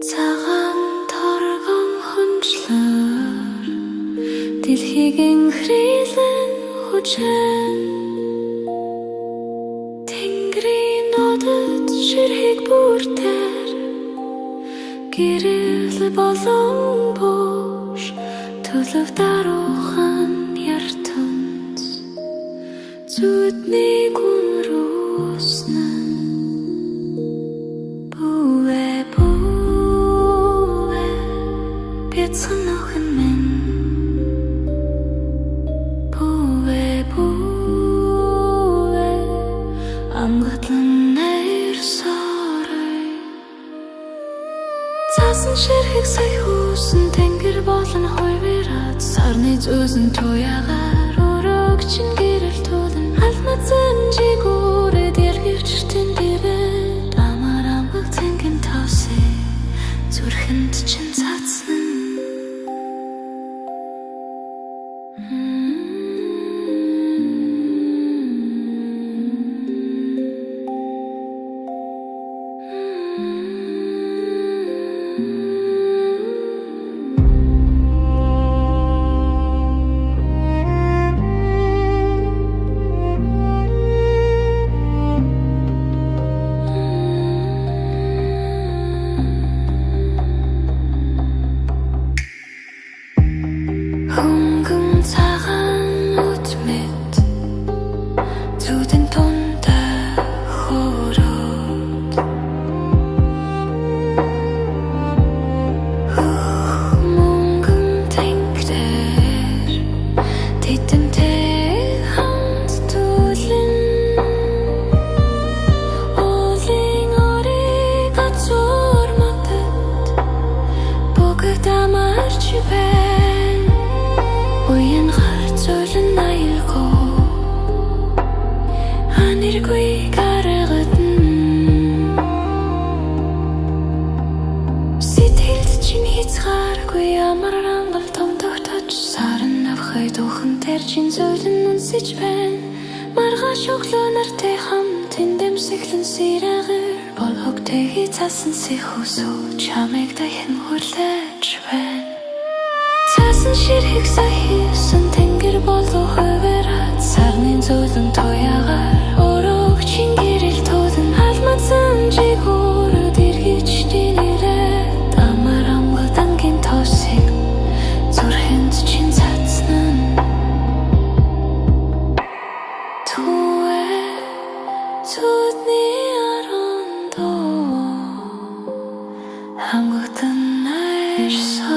Цагаан торгон хөндлөр дэлхийг хрилэн хүчэн Тэнгэрийн нодод ширхэг бүртэр гэрэл болон бош төлөв даруухан яртанд зүдний гүрүүснэн Бяцхан мен Бүүвэ амгатлан нэр сарай Цаасан ширхэг сая хүүсэн тэнгэр болон хойвэрат сарны зүүсэн туягаар өрөөгчин гэрэл тулан алмазэн жигүүрэд ялгэрчтэн дэрээд амар амгаг тэнгэн таасе зүрхэнд чин цацсан Хөнгөн цагаан үтмэд зүудэн тундай хөөрөөд мөнгөн тэнгэрээр тэдэнтэй хамт түлэн Олын орыг азур матад бүгд амарч байна Уян гарцуулан аялгүй Аниргүй гарагдан Сэтгэлд чинь хязгааргүй амар ангал томдогтож Саран авхай дуухан тэр чин зөөлөн үнсэж байна Маргааш өглөө нартай хамт эндэмсэглэн сирагэр Бол хогтэйгий цасан сихүүсүү Чамайг дайхан хүрлэж байна Цаасан ширхэг саяхан тэнгэр болоо хойвэрат Сарны зөөлөн туягаар өрөөгчин гэрэл тулан алмазэн жигүүрэд эргэжтэн ирээд Амар амгад ангийн тоосыг зүрхэнд чин цацнан Түвэ зүдний арандоо Хамгадан найрсаа